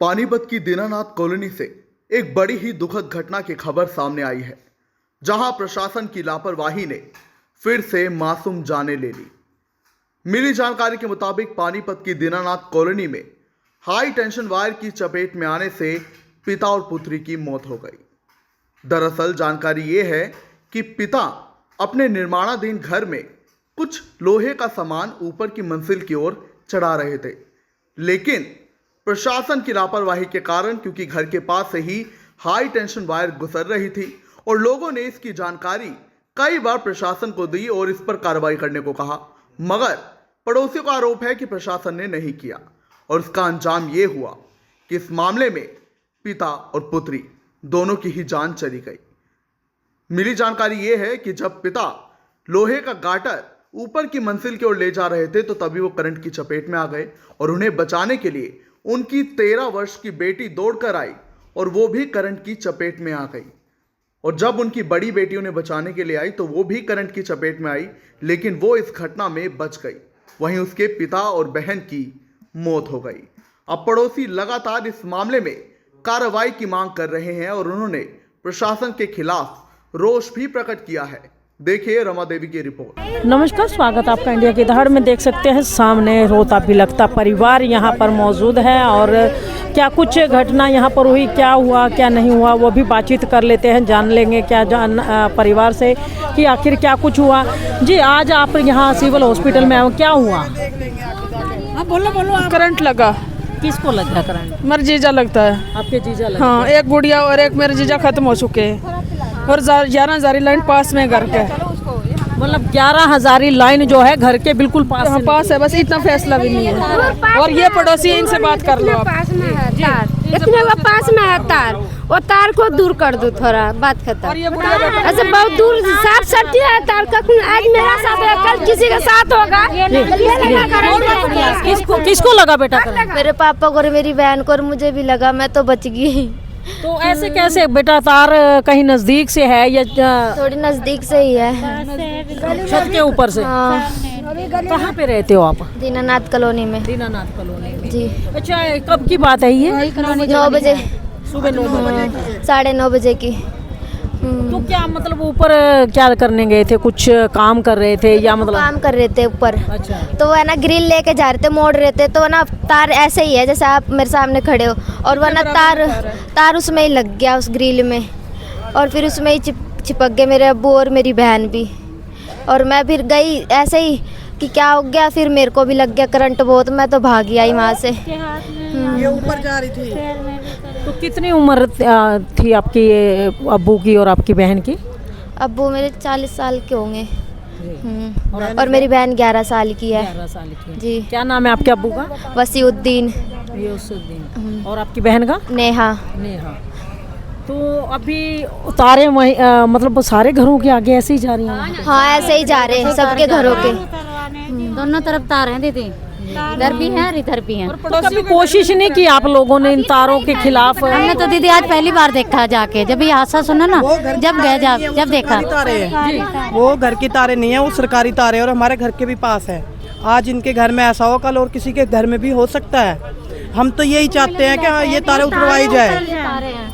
पानीपत की दीनानाथ कॉलोनी से एक बड़ी ही दुखद घटना की खबर सामने आई है, जहां प्रशासन की लापरवाही ने फिर से मासूम जानें ले ली। मिली जानकारी के मुताबिक पानीपत की दीनानाथ कॉलोनी में हाई टेंशन वायर की चपेट में आने से पिता और पुत्री की मौत हो गई। दरअसल जानकारी ये है कि पिता अपने निर्माणाधीन घर में कुछ लोहे का सामान ऊपर की मंजिल की ओर चढ़ा रहे थे, लेकिन प्रशासन की लापरवाही के कारण, क्योंकि घर के पास से ही हाई टेंशन वायर गुजर रही थी और लोगों ने इसकी जानकारी कई बार प्रशासन को दी और इस पर कार्रवाई करने को कहा, मगर पड़ोसियों का आरोप है कि प्रशासन ने नहीं किया और इसका अंजाम ये हुआ कि इस मामले में पिता और पुत्री दोनों की ही जान चली गई। मिली जानकारी ये है कि जब पिता लोहे का गाटर ऊपर की मंजिल की ओर ले जा रहे थे तो तभी वो करंट की चपेट में आ गए और उन्हें बचाने के लिए उनकी 13 वर्ष की बेटी दौड़कर आई और वो भी करंट की चपेट में आ गई। और जब उनकी बड़ी बेटी उन्हें बचाने के लिए आई तो वो भी करंट की चपेट में आई, लेकिन वो इस घटना में बच गई। वहीं उसके पिता और बहन की मौत हो गई। अब पड़ोसी लगातार इस मामले में कार्रवाई की मांग कर रहे हैं और उन्होंने प्रशासन के खिलाफ रोष भी प्रकट किया है। देखिए रमा देवी की रिपोर्ट। नमस्कार, स्वागत आपका इंडिया की दहाड़ में। देख सकते हैं सामने रोता बिलखता परिवार यहाँ पर मौजूद है और क्या कुछ घटना यहाँ पर हुई, क्या हुआ क्या नहीं हुआ, वो भी बातचीत कर लेते हैं, जान लेंगे परिवार से कि आखिर क्या कुछ हुआ। जी, आज आप यहाँ सिविल हॉस्पिटल में आए हो, क्या हुआ? हाँ बोलो आप। करंट लगा। किसको लगा करंट? मेरा जीजा लगता है। आपके जीजा लगता हाँ, एक गुड़िया और एक मेरे जीजा खत्म हो चुके हैं और 11 लाइन पास में घर के, मतलब 11,000 लाइन जो है घर के बिल्कुल पास हाँ, पास है, बस इतना फैसला भी नहीं है। और ये पड़ोसी है, इनसे बात कर लो आप। इतने वो पास में है तार, वो तार को दूर कर दो, थोड़ा बात खत्म। ऐसे बहुत दूर साफ सटी है तार का। आज मेरा साथ है, कल किसी के साथ होगा। किसको लगा बेटा करंट? मेरे पापा को और मेरी बहन को और मुझे भी लगा, मैं तो बच गई। तो ऐसे कैसे बेटा? तार कहीं नजदीक से है या थोड़ी नजदीक से ही है, छत के ऊपर से? हाँ। कहाँ पे रहते हो आप? दीनानाथ कॉलोनी में। दीनानाथ कॉलोनी में जी। अच्छा, कब की बात है ये? 9 बजे, सुबह 9 बजे, 9:30 बजे की। तो क्या मतलब ऊपर क्या करने गए थे? कुछ काम कर रहे थे या मतलब काम कर रहे थे ऊपर? अच्छा। तो वो है ना ग्रिल लेके जा रहे थे, मोड़ रहे थे, तो ना तार ऐसे ही है जैसे आप मेरे सामने खड़े हो, और वरना तार उसमें ही लग गया उस ग्रिल में, और फिर उसमें ही चिपक गए मेरे अब्बू और मेरी बहन भी। और मैं फिर गई ऐसे ही कि क्या हो गया, फिर मेरे को भी लग गया करंट बहुत, मैं तो भागी आई वहाँ से। ये ऊपर जा रही थी। तो कितनी उम्र थी आपकी अब्बू की और आपकी बहन की? अब्बू मेरे 40 साल के होंगे और मेरी बहन 11 साल की है। 11 साल की जी। क्या नाम है आपके अब्बू का? वसीउद्दीन। और आपकी बहन का? नेहा। नेहा। तो अभी तारे मतलब सारे घरों के आगे ऐसे ही जा रही हैं? हाँ, ऐसे ही जा रहे हैं सबके घरों के। दोनों तरफ तार हैं दीदी, इधर भी है और इधर भी है। तो कभी कोशिश नहीं की आप लोगों ने इन तारों के खिलाफ? हमने तो दीदी आज पहली बार देखा जाके, जब ये हादसा सुना ना, जब गए जब देखा। वो घर की तारे नहीं है, वो सरकारी तारे और हमारे घर के भी पास है। आज इनके घर में ऐसा हो, कल और किसी के घर में भी हो सकता है। हम तो यही चाहते हैं कि हाँ, ये तारे उतरवाई जाए।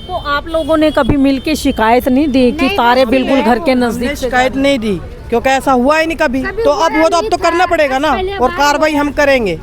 तो आप लोगों ने कभी मिलके शिकायत नहीं दी कि तारे बिल्कुल घर के नजदीक? शिकायत नहीं दी, क्योंकि ऐसा हुआ ही नहीं कभी। तो अब तो करना पड़ेगा ना, और कार्रवाई हम करेंगे।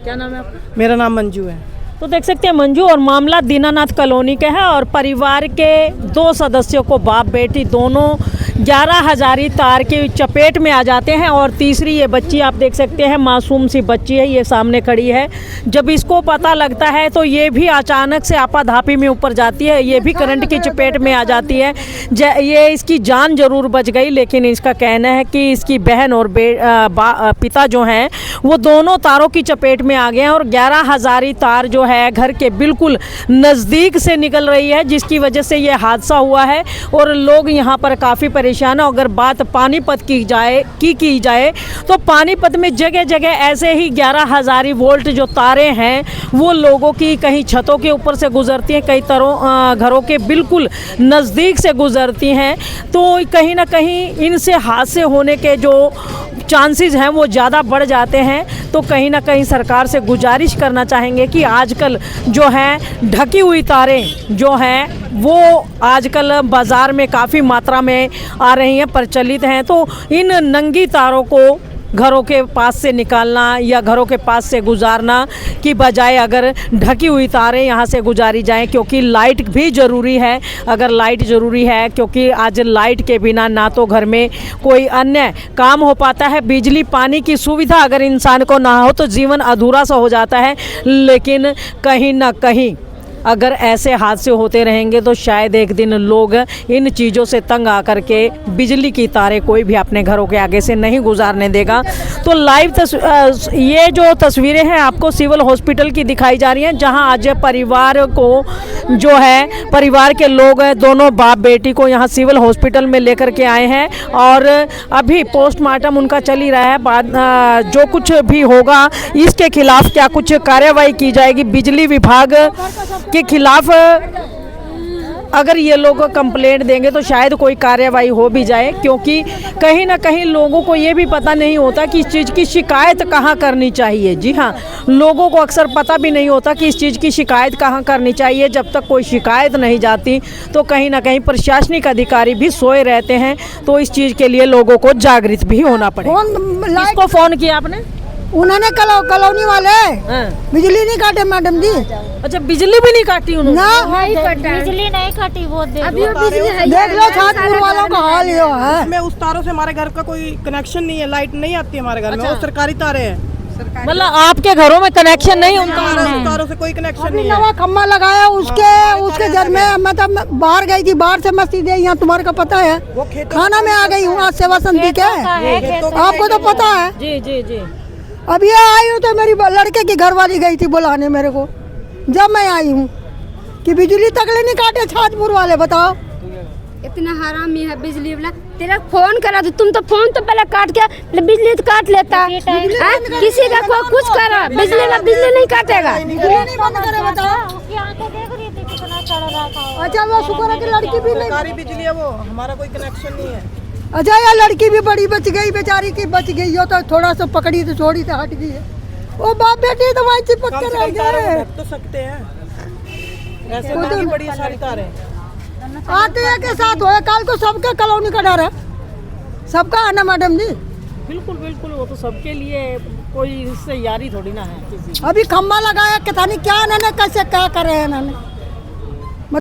क्या नाम है आपका? मेरा नाम मंजू है। तो देख सकते हैं मंजू, और मामला दीनानाथ कॉलोनी का है और परिवार के 2 सदस्यों को, बाप बेटी दोनों 11,000 तार के चपेट में आ जाते हैं। और तीसरी ये बच्ची आप देख सकते हैं, मासूम सी बच्ची है, ये सामने खड़ी है। जब इसको पता लगता है तो ये भी अचानक से आपाधापी में ऊपर जाती है, ये भी करंट की चपेट में आ जाती है। ये इसकी जान जरूर बच गई, लेकिन इसका कहना है कि इसकी बहन और पिता जो हैं वो दोनों तारों की चपेट में आ गए हैं और 11,000 तार जो है घर के बिल्कुल नज़दीक से निकल रही है, जिसकी वजह से ये हादसा हुआ है। और लोग यहाँ पर काफ़ी परेशान है। अगर बात पानीपत की जाए तो पानीपत में जगह जगह ऐसे ही 11,000 वोल्ट जो तारे हैं वो लोगों की कहीं छतों के ऊपर से गुजरती हैं, कई घरों के बिल्कुल नज़दीक से गुजरती हैं। तो कहीं ना कहीं इनसे हादसे होने के जो चांसेस हैं वो ज़्यादा बढ़ जाते हैं। तो कहीं ना कहीं सरकार से गुजारिश करना चाहेंगे कि आजकल जो है ढकी हुई तारें जो हैं वो आजकल बाज़ार में काफ़ी मात्रा में आ रही हैं, प्रचलित हैं। तो इन नंगी तारों को घरों के पास से निकालना या घरों के पास से गुजारना की बजाय अगर ढकी हुई तारें यहाँ से गुजारी जाएं, क्योंकि लाइट भी ज़रूरी है। अगर लाइट ज़रूरी है, क्योंकि आज लाइट के बिना ना तो घर में कोई अन्य काम हो पाता है। बिजली पानी की सुविधा अगर इंसान को ना हो तो जीवन अधूरा सा हो जाता है। लेकिन कहीं ना कहीं अगर ऐसे हादसे होते रहेंगे तो शायद एक दिन लोग इन चीज़ों से तंग आकर के बिजली की तारें कोई भी अपने घरों के आगे से नहीं गुजारने देगा। तो लाइव ये जो तस्वीरें हैं आपको सिविल हॉस्पिटल की दिखाई जा रही हैं, जहां आज परिवार को जो है परिवार के लोग दोनों बाप बेटी को यहां सिविल हॉस्पिटल में लेकर के आए हैं और अभी पोस्टमार्टम उनका चल ही रहा है। बाद जो कुछ भी होगा इसके खिलाफ क्या कुछ कार्रवाई की जाएगी बिजली विभाग के खिलाफ, अगर ये लोग कंप्लेंट देंगे तो शायद कोई कार्रवाई हो भी जाए। क्योंकि कहीं ना कहीं लोगों को ये भी पता नहीं होता कि इस चीज़ की शिकायत कहाँ करनी चाहिए। जी हाँ, लोगों को अक्सर पता भी नहीं होता कि इस चीज़ की शिकायत कहाँ करनी चाहिए। जब तक कोई शिकायत नहीं जाती तो कहीं ना कहीं प्रशासनिक अधिकारी भी सोए रहते हैं। तो इस चीज़ के लिए लोगों को जागृत भी होना पड़ेगा। किसको फ़ोन किया आपने? उन्होंने कॉलोनी वाले बिजली नहीं काटे मैडम जी। अच्छा, बिजली भी नहीं काटी उन्होंने? बिजली नहीं काटी वो अभी देख लो छातपुर वालों का हाल ये है। इसमें उस तारों से हमारे घर का कोई कनेक्शन नहीं है, लाइट नहीं आती है हमारे घर में। वो सरकारी तारे हैं। मतलब आपके घरों में कनेक्शन नहीं? उनका उस तारों से कोई कनेक्शन नहीं है। नवा खम्बा लगाया उसके घर में। मैं तब बाहर गई थी, बाहर से मस्ती दे यहाँ तुम्हारे को पता है। खाना में आ गई हूँ आज सेवा समिति के, आपको तो पता है। जी जी जी। अब ये आई हूँ तो मेरी लड़के की घरवाली गई थी बुलाने मेरे को, जब मैं आई हूँ कि बिजली तकले नहीं काटे छाजपुर वाले। बताओ इतना हरामी है बिजली वाला। तेरा फोन करा तो तुम तो फोन तो पहले काट के बिजली तो काट लेता। किसी का कोई कुछ करा, बिजली नहीं काटेगा। अच्छा वो शुक्र है कि लड़की भी नहीं, सरकारी बिजली है वो, हमारा कोई कनेक्शन नहीं है। अच्छा यार लड़की भी बड़ी बच गई, बेचारी की बच गई हो तो थोड़ा सा पकड़ी तो छोड़ी तो हट गई है। वो बाप बेटी तो वहीं चिपक के रह गए। तो सकते हैं ऐसे नहीं, बड़ी सारी तारें आते हैं के साथ होए। कल को सबके कॉलोनी का डर है, सबका है ना मैडम जी? बिल्कुल बिल्कुल, वो तो सबके लिए, कोई इससे यारी थोड़ी ना है किसी। अभी खम्बा लगाया, पता नहीं क्या इन्होंने कैसे क्या करे हैं इन्होंने।